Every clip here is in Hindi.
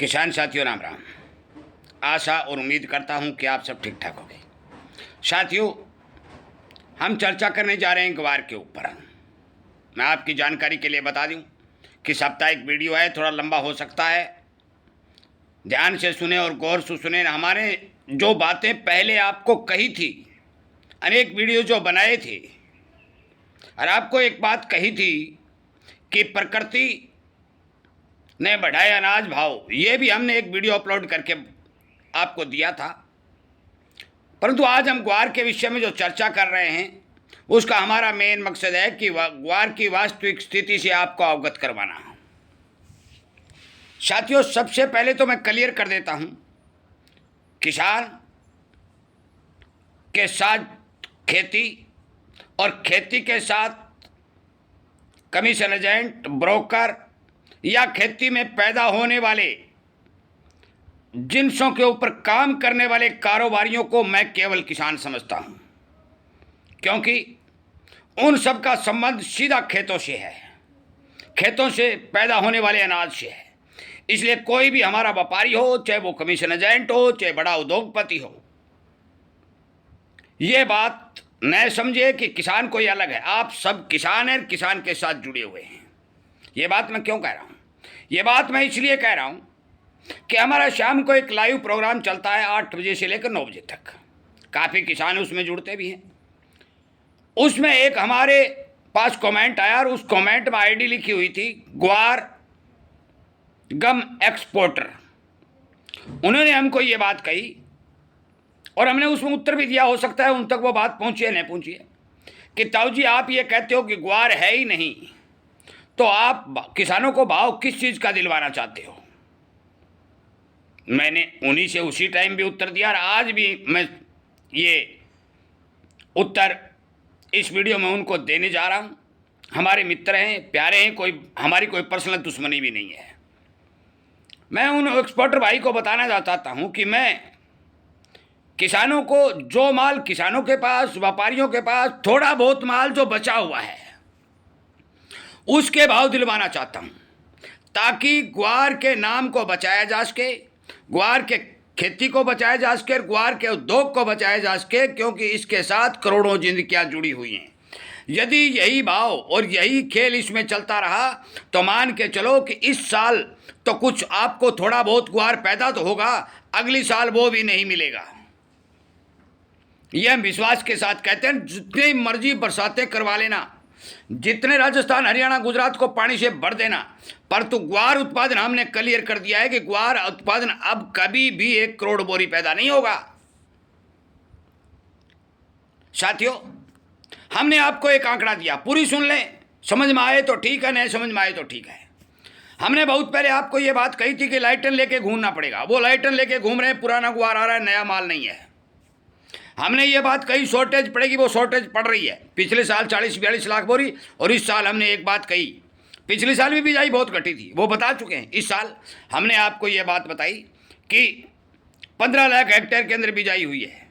किसान साथियों राम राम। आशा और उम्मीद करता हूं कि आप सब ठीक ठाक होंगे। साथियों, हम चर्चा करने जा रहे हैं ग्वार के ऊपर। मैं आपकी जानकारी के लिए बता दूं कि साप्ताहिक वीडियो है, थोड़ा लंबा हो सकता है। ध्यान से सुने और गौर से सुने। हमारे जो बातें पहले आपको कही थी, अनेक वीडियो जो बनाए थे, और आपको एक बात कही थी कि प्रकृति ने बढ़ाए अनाज भाव, ये भी हमने एक वीडियो अपलोड करके आपको दिया था। परंतु आज हम ग्वार के विषय में जो चर्चा कर रहे हैं, उसका हमारा मेन मकसद है कि ग्वार की वास्तविक स्थिति से आपको अवगत करवाना। साथियों, सबसे पहले तो मैं क्लियर कर देता हूं, किसान के साथ खेती और खेती के साथ कमीशन एजेंट, ब्रोकर या खेती में पैदा होने वाले जिन्सों के ऊपर काम करने वाले कारोबारियों को मैं केवल किसान समझता हूं, क्योंकि उन सब का संबंध सीधा खेतों से है, खेतों से पैदा होने वाले अनाज से है। इसलिए कोई भी हमारा व्यापारी हो, चाहे वो कमीशन एजेंट हो, चाहे बड़ा उद्योगपति हो, ये बात न समझे कि किसान कोई अलग है। आप सब किसान हैं, किसान के साथ जुड़े हुए हैं। ये बात मैं क्यों कह रहा हूं? ये बात मैं इसलिए कह रहा हूं कि हमारा शाम को एक लाइव प्रोग्राम चलता है 8 बजे से लेकर 9 बजे तक। काफ़ी किसान उसमें जुड़ते भी हैं। उसमें एक हमारे पास कमेंट आया और उस कमेंट में आईडी लिखी हुई थी ग्वार गम एक्सपोर्टर। उन्होंने हमको ये बात कही और हमने उसमें उत्तर भी दिया। हो सकता है उन तक वो बात पहुंची है, नहीं पहुंची है, कि ताऊ जी आप ये कहते हो कि ग्वार है ही नहीं, तो आप किसानों को भाव किस चीज़ का दिलवाना चाहते हो? मैंने उन्हीं से उसी टाइम भी उत्तर दिया और आज भी मैं ये उत्तर इस वीडियो में उनको देने जा रहा हूँ। हमारे मित्र हैं, प्यारे हैं, कोई हमारी कोई पर्सनल दुश्मनी भी नहीं है। मैं उन एक्सपोर्टर भाई को बताना चाहता हूँ कि मैं किसानों को जो माल किसानों के पास, व्यापारियों के पास थोड़ा बहुत माल जो बचा हुआ है, उसके भाव दिलवाना चाहता हूं, ताकि ग्वार के नाम को बचाया जा सके, ग्वार के खेती को बचाया जा सके, ग्वार के उद्योग को बचाया जा सके, क्योंकि इसके साथ करोड़ों जिंदगियां जुड़ी हुई हैं। यदि यही भाव और यही खेल इसमें चलता रहा तो मान के चलो कि इस साल तो कुछ आपको थोड़ा बहुत ग्वार पैदा तो होगा, अगली साल वो भी नहीं मिलेगा। यह हम विश्वास के साथ कहते हैं। जितनी मर्जी बरसातें करवा लेना, जितने राजस्थान, हरियाणा, गुजरात को पानी से भर देना, परंतु ग्वार उत्पादन हमने क्लियर कर दिया है कि ग्वार उत्पादन अब कभी भी 1 करोड़ बोरी पैदा नहीं होगा। साथियों, हमने आपको एक आंकड़ा दिया, पूरी सुन लें, समझ में आए तो ठीक है, नहीं समझ में आए तो ठीक है। हमने बहुत पहले आपको यह बात कही थी कि लाइटन लेके घूमना पड़ेगा। वो लाइटन लेके घूम रहे हैं, पुराना ग्वार आ रहा है, नया माल नहीं है। हमने ये बात कही शॉर्टेज पड़ेगी, वो शॉर्टेज पड़ रही है। पिछले साल 40-42 लाख बोरी, और इस साल हमने एक बात कही, पिछले साल भी बिजाई बहुत घटी थी, वो बता चुके हैं। इस साल हमने आपको ये बात बताई कि 15 लाख हेक्टेयर के अंदर बिजाई हुई है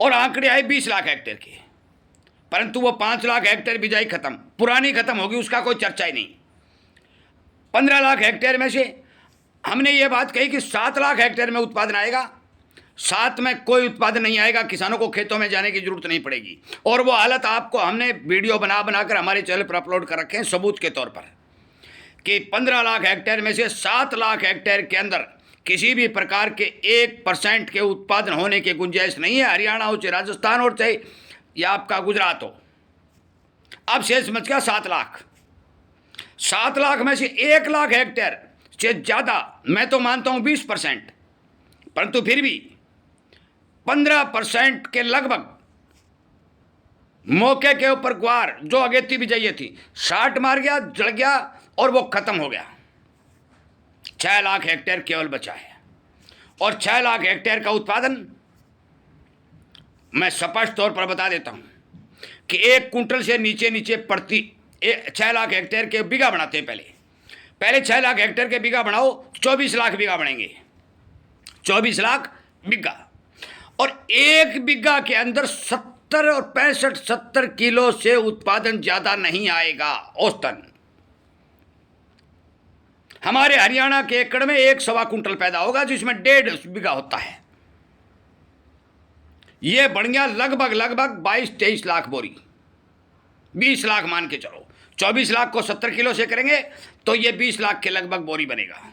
और आंकड़े आए 20 लाख हेक्टेयर के, परंतु वो 5 लाख हेक्टेयर बिजाई खत्म, पुरानी खत्म होगी, उसका कोई चर्चा ही नहीं। 15 लाख हेक्टेयर में से हमने ये बात कही कि 7 लाख हेक्टेयर में उत्पादन आएगा, 7 में कोई उत्पादन नहीं आएगा, किसानों को खेतों में जाने की जरूरत नहीं पड़ेगी। और वो हालत आपको हमने वीडियो बनाकर हमारे चैनल पर अपलोड कर रखे हैं सबूत के तौर पर, कि 15 लाख हेक्टेयर में से 7 लाख हेक्टेयर के अंदर किसी भी प्रकार के 1% के उत्पादन होने की गुंजाइश नहीं है। हरियाणा हो, चाहे राजस्थान हो, चाहे या आपका गुजरात हो। अब शेष बच गया 7 लाख। 7 लाख में से 1 लाख हेक्टेयर से ज़्यादा, मैं तो मानता हूँ 20%, परंतु फिर भी 15% के लगभग मौके के ऊपर ग्वार जो अगेती बिजाई थी, 60 मार गया, जड़ गया और वो खत्म हो गया। 6 लाख हेक्टेयर केवल बचा है। और 6 लाख हेक्टेयर का उत्पादन मैं स्पष्ट तौर पर बता देता हूं कि 1 कुंटल से नीचे प्रति 6 लाख हेक्टेयर के बीघा बनाते हैं। पहले 6 लाख हेक्टेयर के बीघा बनाओ, 24 लाख बीघा बनेंगे, 24 लाख बीघा। और 1 बीघा के अंदर 70 और 65-70 किलो से उत्पादन ज़्यादा नहीं आएगा औसतन। हमारे हरियाणा के एकड़ में 1.25 कुंटल पैदा होगा, जिसमें 1.5 बीघा होता है। ये बढ़िया लगभग 22-23 लाख बोरी, 20 लाख मान के चलो, 24 लाख को 70 किलो से करेंगे तो ये 20 लाख के लगभग बोरी बनेगा।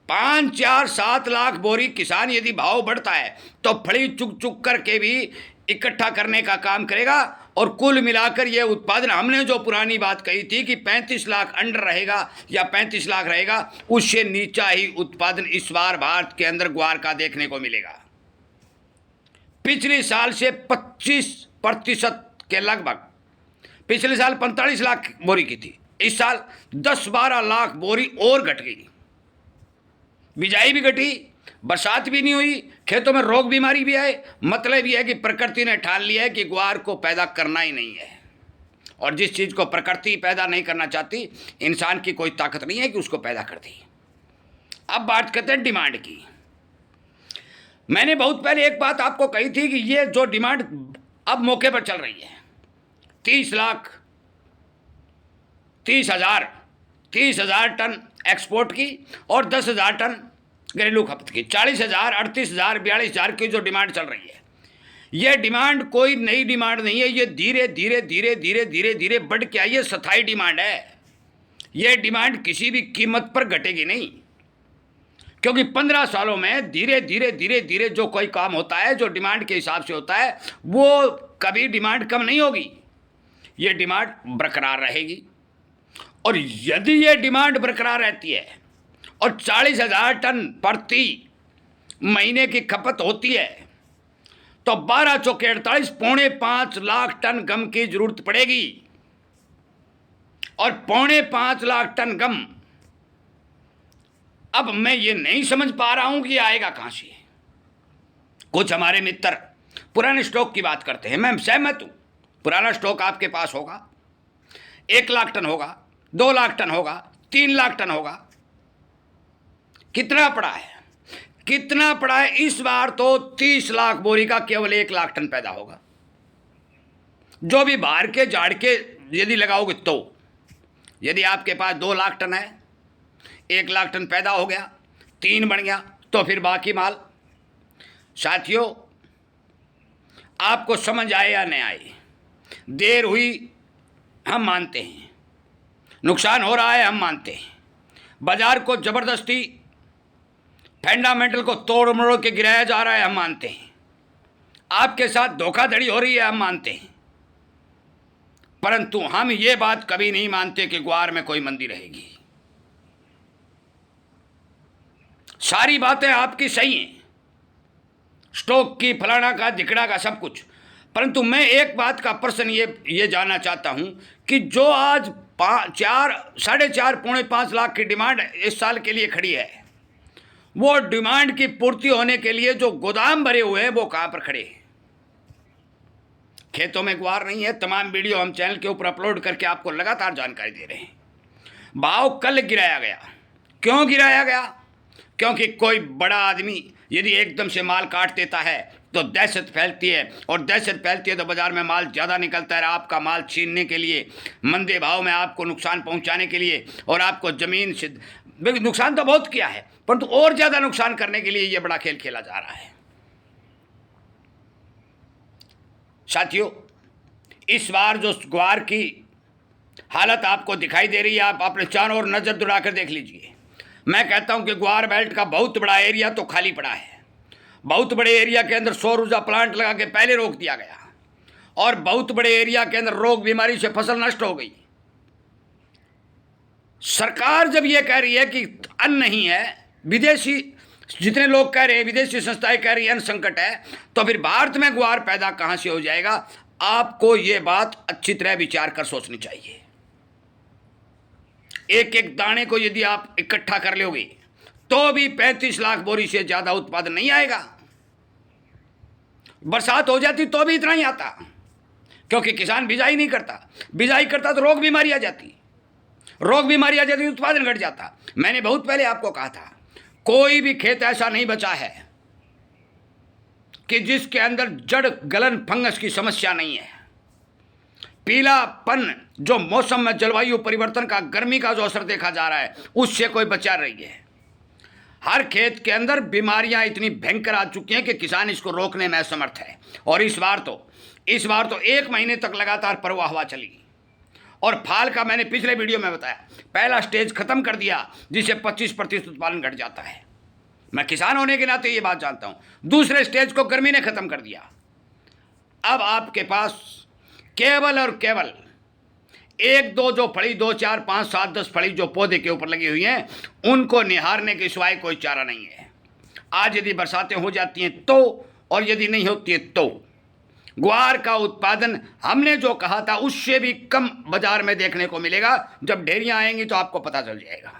5, 4, 7 लाख बोरी किसान यदि भाव बढ़ता है तो फड़ी चुक चुक करके भी इकट्ठा करने का काम करेगा। और कुल मिलाकर ये उत्पादन, हमने जो पुरानी बात कही थी कि 35 लाख अंडर रहेगा या 35 लाख रहेगा, उससे नीचा ही उत्पादन इस बार भारत के अंदर ग्वार का देखने को मिलेगा। पिछले साल से 25% के लगभग, पिछले साल 45 लाख बोरी की थी, इस साल 10-12 लाख बोरी और घट गई। बिजाई भी घटी, बरसात भी नहीं हुई, खेतों में रोग बीमारी भी आए। मतलब यह है कि प्रकृति ने ठान लिया है कि ग्वार को पैदा करना ही नहीं है, और जिस चीज़ को प्रकृति पैदा नहीं करना चाहती, इंसान की कोई ताकत नहीं है कि उसको पैदा कर दी। अब बात करते हैं डिमांड की। मैंने बहुत पहले एक बात आपको कही थी कि ये जो डिमांड अब मौके पर चल रही है, 30,000 टन एक्सपोर्ट की और 10,000 टन घरेलू खपत की, 40,000, 38,000, 42,000 की जो डिमांड चल रही है, ये डिमांड कोई नई डिमांड नहीं है। ये धीरे धीरे धीरे धीरे धीरे धीरे बढ़ के आई है, स्थायी डिमांड है। ये डिमांड किसी भी कीमत पर घटेगी नहीं, क्योंकि 15 सालों में धीरे धीरे धीरे धीरे जो कोई काम होता है, जो डिमांड के हिसाब से होता है, वो कभी डिमांड कम नहीं होगी, ये डिमांड बरकरार रहेगी। और यदि ये डिमांड बरकरार रहती है और 40,000 टन प्रति महीने की खपत होती है, तो 12 चौके 48, 4.25 लाख टन गम की जरूरत पड़ेगी। और 4.25 लाख टन गम, अब मैं ये नहीं समझ पा रहा हूं कि आएगा कहां से। कुछ हमारे मित्र पुराने स्टॉक की बात करते हैं, मैं सहमत हूं, पुराना स्टॉक आपके पास होगा, 1 लाख टन होगा, 2 लाख टन होगा, 3 लाख टन होगा। कितना पड़ा है, कितना पड़ा है? इस बार तो 30 लाख बोरी का केवल 1 लाख टन पैदा होगा। जो भी बाहर के झाड़ के यदि लगाओगे, तो यदि आपके पास 2 लाख टन है, 1 लाख टन पैदा हो गया, 3 बन गया, तो फिर बाकी माल। साथियों, आपको समझ आए या नहीं आए, देर हुई हम मानते हैं, नुकसान हो रहा है हम मानते हैं, बाजार को जबरदस्ती फंडामेंटल को तोड़ मरोड़ के गिराया जा रहा है हम मानते हैं, आपके साथ धोखाधड़ी हो रही है हम मानते हैं, परंतु हम ये बात कभी नहीं मानते कि ग्वार में कोई मंदी रहेगी। सारी बातें आपकी सही हैं, स्टॉक की, फलाना का, धिकड़ा का, सब कुछ, परंतु मैं एक बात का प्रश्न ये जानना चाहता हूं कि जो आज 4.5 पौने 5 लाख की डिमांड इस साल के लिए खड़ी है, वो डिमांड की पूर्ति होने के लिए जो गोदाम भरे हुए हैं वो कहां पर खड़े हैं? खेतों में ग्वार नहीं है। तमाम वीडियो हम चैनल के ऊपर अपलोड करके आपको लगातार जानकारी दे रहे हैं। भाव कल गिराया गया, क्यों गिराया गया? क्योंकि कोई बड़ा आदमी यदि एकदम से माल काट देता है तो दहशत फैलती है, और दहशत फैलती है तो बाजार में माल ज़्यादा निकलता है, आपका माल छीनने के लिए, मंदे भाव में आपको नुकसान पहुंचाने के लिए, और आपको ज़मीन से नुकसान तो बहुत किया है, परंतु और ज़्यादा नुकसान करने के लिए ये बड़ा खेल खेला जा रहा है। साथियों, इस बार जो ग्वार की हालत आपको दिखाई दे रही है, आप अपने चारों ओर नज़र दौड़ाकर देख लीजिए। मैं कहता हूं कि ग्वार बेल्ट का बहुत बड़ा एरिया तो खाली पड़ा है। बहुत बड़े एरिया के अंदर सौर ऊर्जा प्लांट लगा के पहले रोक दिया गया, और बहुत बड़े एरिया के अंदर रोग बीमारी से फसल नष्ट हो गई। सरकार जब ये कह रही है कि अन्न नहीं है, विदेशी जितने लोग कह रहे हैं, विदेशी संस्थाएं कह रही है अन्न संकट है, तो फिर भारत में ग्वार पैदा कहां से हो जाएगा? आपको ये बात अच्छी तरह विचार कर सोचनी चाहिए। एक एक दाने को यदि आप इकट्ठा कर लोगे तो भी 35 लाख बोरी से ज्यादा उत्पादन नहीं आएगा। बरसात हो जाती तो भी इतना ही आता, क्योंकि किसान बिजाई नहीं करता, बिजाई करता तो रोग बीमारी आ जाती, रोग बीमारी आ जाती, उत्पादन घट जाता। मैंने बहुत पहले आपको कहा था, कोई भी खेत ऐसा नहीं बचा है कि जिसके अंदर जड़ गलन फंगस की समस्या नहीं है। पीलापन जो मौसम में जलवायु परिवर्तन का, गर्मी का जो असर देखा जा रहा है, उससे कोई बचा रही है। हर खेत के अंदर बीमारियां इतनी भयंकर आ चुकी हैं कि किसान इसको रोकने में असमर्थ है। और इस बार तो 1 महीने तक लगातार परवा हवा चली और फाल का मैंने पिछले वीडियो में बताया, पहला स्टेज खत्म कर दिया जिसे 25% उत्पादन घट जाता है। मैं किसान होने के नाते ये बात जानता हूं। दूसरे स्टेज को गर्मी ने खत्म कर दिया। अब आपके पास केवल और केवल 1 2 जो फड़ी, 2 4 5 7 10 फड़ी जो पौधे के ऊपर लगी हुई हैं, उनको निहारने के सिवाय कोई चारा नहीं है। आज यदि बरसातें हो जाती हैं तो, और यदि नहीं होती है तो ग्वार का उत्पादन हमने जो कहा था उससे भी कम बाजार में देखने को मिलेगा। जब ढेरियां आएंगी तो आपको पता चल जाएगा।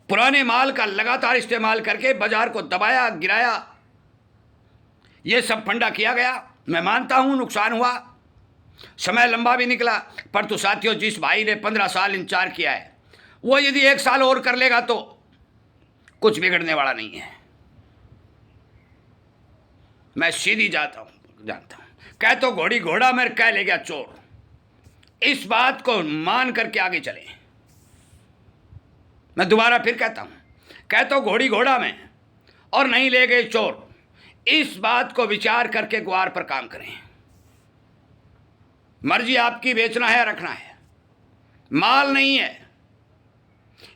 पुराने माल का लगातार इस्तेमाल करके बाजार को दबाया, गिराया, यह सब फंडा किया गया। मैं मानता हूं नुकसान हुआ, समय लंबा भी निकला, पर तो साथियों, जिस भाई ने 15 साल इंतजार किया है, वो यदि 1 साल और कर लेगा तो कुछ बिगड़ने वाला नहीं है। मैं सीधी जानता हूं, कह तो घोड़ी घोड़ा में, कह ले गया चोर। इस बात को मान करके आगे चले। मैं दोबारा फिर कहता हूं, कह तो घोड़ी घोड़ा में और नहीं ले गए चोर। इस बात को विचार करके ग्वार पर काम करें। मर्जी आपकी बेचना है, रखना है, माल नहीं है।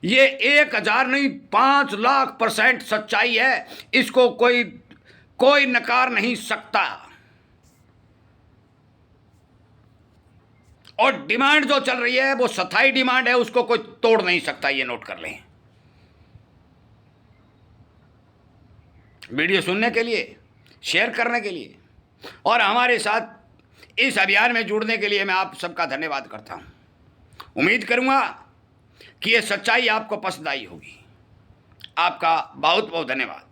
ये 1000 नहीं 5 लाख% सच्चाई है। इसको कोई नकार नहीं सकता। और डिमांड जो चल रही है वो स्थायी डिमांड है, उसको कोई तोड़ नहीं सकता। ये नोट कर लें। वीडियो सुनने के लिए, शेयर करने के लिए और हमारे साथ इस अभियान में जुड़ने के लिए मैं आप सबका धन्यवाद करता हूं। उम्मीद करूंगा कि ये सच्चाई आपको पसंद आई होगी। आपका बहुत बहुत धन्यवाद।